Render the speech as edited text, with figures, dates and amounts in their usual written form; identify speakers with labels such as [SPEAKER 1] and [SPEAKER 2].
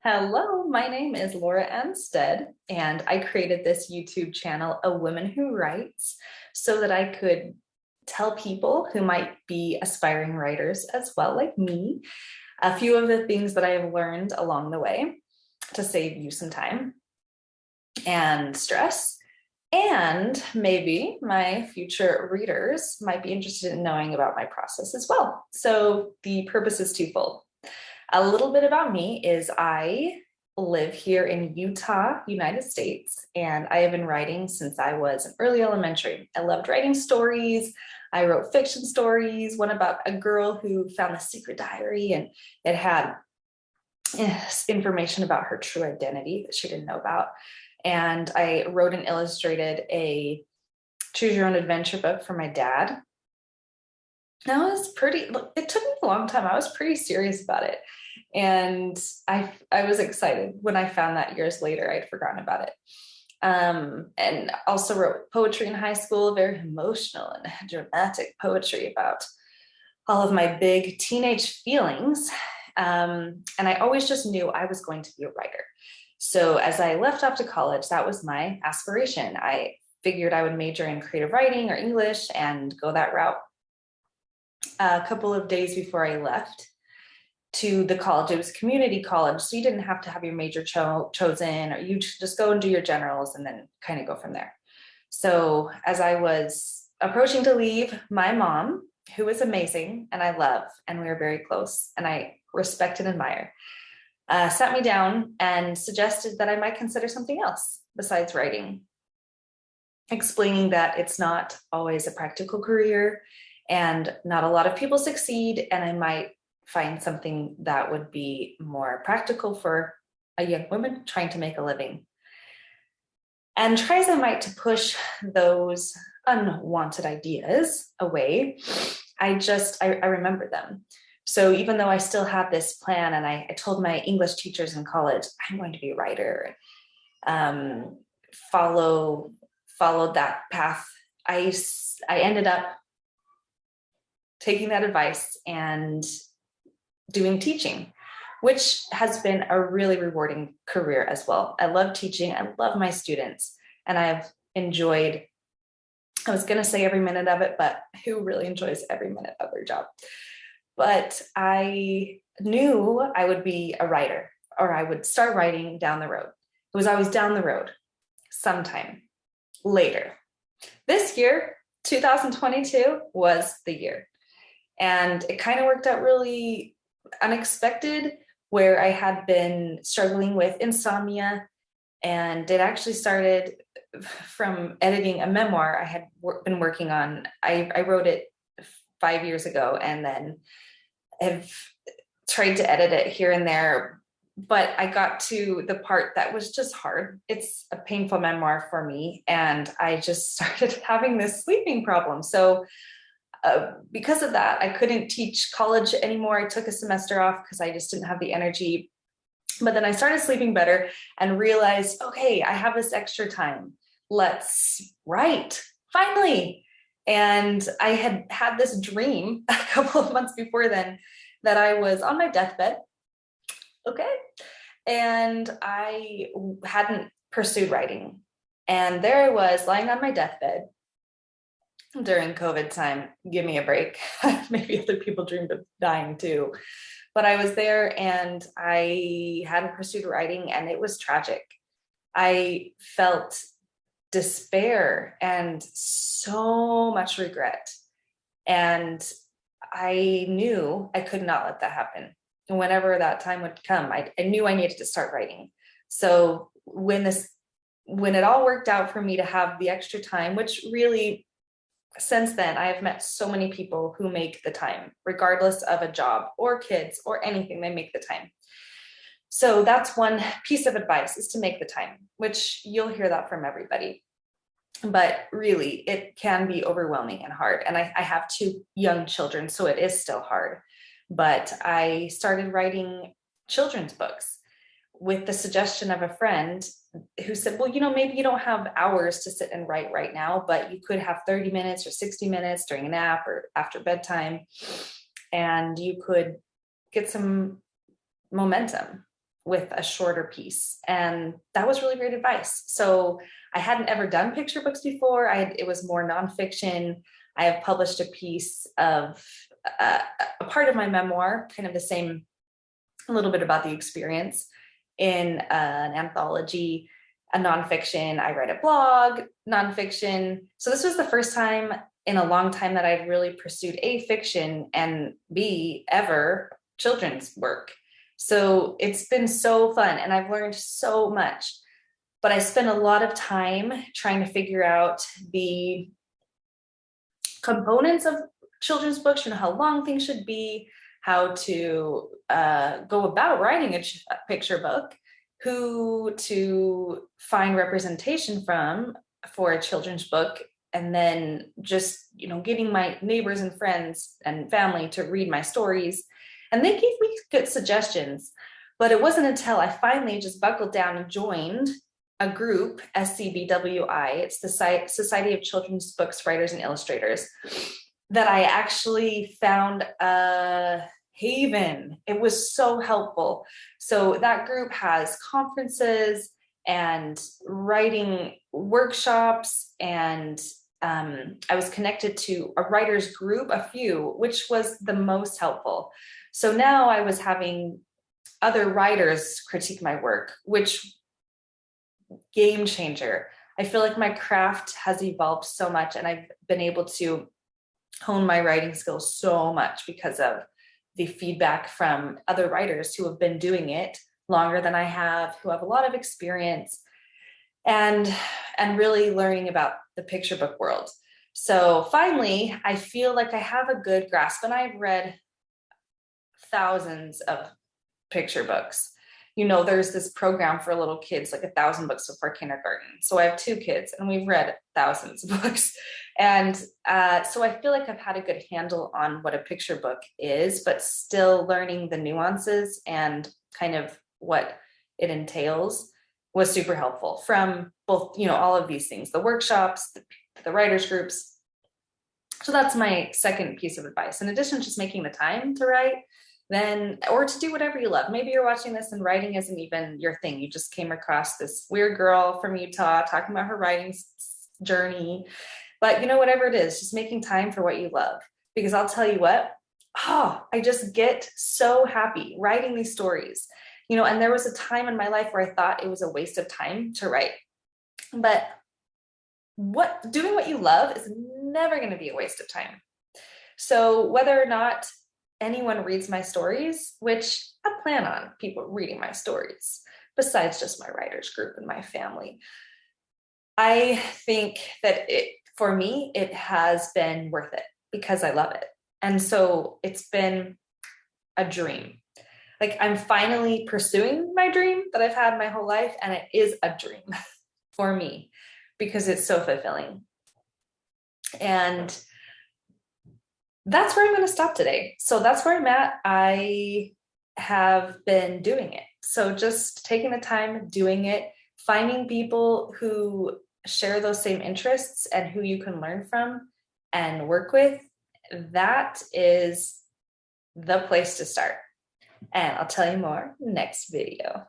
[SPEAKER 1] Hello, my name is Lora and Stead, and I created this YouTube channel, A Woman Who Writes, so that I could tell people who might be aspiring writers as well, like me, a few of the things that I have learned along the way to save you some time and stress. And maybe my future readers might be interested in knowing about my process as well. So the purpose is twofold. A little bit about me is I live here in Utah, United States, and I have been writing since I was in early elementary. I loved writing stories. I wrote fiction stories, one about a girl who found the secret diary, and it had information about her true identity that she didn't know about. And I wrote and illustrated a choose your own adventure book for my dad. That was it took me a long time. I was pretty serious about it. And I was excited when I found that years later. I'd forgotten about it. And also wrote poetry in high school, very emotional and dramatic poetry about all of my big teenage feelings. And I always just knew I was going to be a writer. So as I left off to college, that was my aspiration. I figured I would major in creative writing or English and go that route. A couple of days before I left to the college, it was community college, so you didn't have to have your major chosen, or you just go and do your generals and then kind of go from there. So as I was approaching to leave, my mom, who is amazing and I love, and we were very close and I respect and admire, sat me down and suggested that I might consider something else besides writing, explaining that it's not always a practical career and not a lot of people succeed, and I might find something that would be more practical for a young woman trying to make a living. And try as I might to push those unwanted ideas away, I remember them. So even though I still had this plan, and I told my English teachers in college, I'm going to be a writer, followed that path, I ended up taking that advice and doing teaching, which has been a really rewarding career as well. I love teaching. I love my students, and I've enjoyed, I was going to say every minute of it, but who really enjoys every minute of their job? But I knew I would be a writer, or I would start writing down the road. It was always down the road, sometime later. This year, 2022, was the year. And it kind of worked out really unexpected, where I had been struggling with insomnia, and it actually started from editing a memoir I had been working on. I wrote it 5 years ago, and then have tried to edit it here and there, but I got to the part that was just hard. It's a painful memoir for me, and I just started having this sleeping problem. So because of that, I couldn't teach college anymore. I took a semester off because I just didn't have the energy. But then I started sleeping better and realized, okay, I have this extra time. Let's write, finally. And I had this dream a couple of months before then that I was on my deathbed. Okay. And I hadn't pursued writing. And there I was lying on my deathbed during COVID time. Give me a break. Maybe other people dreamed of dying too. But I was there and I hadn't pursued writing, and it was tragic. I felt despair and so much regret. And I knew I could not let that happen. And whenever that time would come, I knew I needed to start writing. So when it all worked out for me to have the extra time, which really, since then, I have met so many people who make the time, regardless of a job or kids or anything, they make the time. So that's one piece of advice, is to make the time, which you'll hear that from everybody. But really, it can be overwhelming and hard. And I have 2 young children, so it is still hard. But I started writing children's books with the suggestion of a friend who said, well, maybe you don't have hours to sit and write right now, but you could have 30 minutes or 60 minutes during a nap or after bedtime, and you could get some momentum. with a shorter piece. And that was really great advice. So I hadn't ever done picture books before. It was more nonfiction. I have published a piece of a part of my memoir, kind of the same, a little bit about the experience in an anthology, a nonfiction. I write a blog, nonfiction. So this was the first time in a long time that I'd really pursued A, fiction, and B, ever children's work. So it's been so fun and I've learned so much, but I spent a lot of time trying to figure out the components of children's books, how long things should be, how to go about writing a picture book, who to find representation from for a children's book, and then just, getting my neighbors and friends and family to read my stories. And they gave me good suggestions, but it wasn't until I finally just buckled down and joined a group, SCBWI, it's the Society of Children's Books Writers and Illustrators, that I actually found a haven. It was so helpful. So that group has conferences and writing workshops, and I was connected to a writer's group, a few, which was the most helpful. So now I was having other writers critique my work, which game changer. I feel like my craft has evolved so much, and I've been able to hone my writing skills so much because of the feedback from other writers who have been doing it longer than I have, who have a lot of experience, and really learning about the picture book world. So finally, I feel like I have a good grasp, and I've read thousands of picture books. There's this program for little kids, like 1,000 books before kindergarten. So I have 2 kids and we've read thousands of books. And so I feel like I've had a good handle on what a picture book is, but still learning the nuances and kind of what it entails was super helpful from both, all of these things, the workshops, the writers groups. So that's my second piece of advice. In addition to just making the time to write, or to do whatever you love. Maybe you're watching this and writing isn't even your thing. You just came across this weird girl from Utah talking about her writing journey. But whatever it is, just making time for what you love. Because I'll tell you what, I just get so happy writing these stories. And there was a time in my life where I thought it was a waste of time to write. But doing what you love is never going to be a waste of time. So whether or not anyone reads my stories, which I plan on people reading my stories, besides just my writers group and my family, I think that for me, it has been worth it because I love it. And so it's been a dream. Like I'm finally pursuing my dream that I've had my whole life. And it is a dream for me because it's so fulfilling. And that's where I'm going to stop today. So that's where I'm at. I have been doing it. So just taking the time, doing it, finding people who share those same interests and who you can learn from and work with, that is the place to start. And I'll tell you more next video.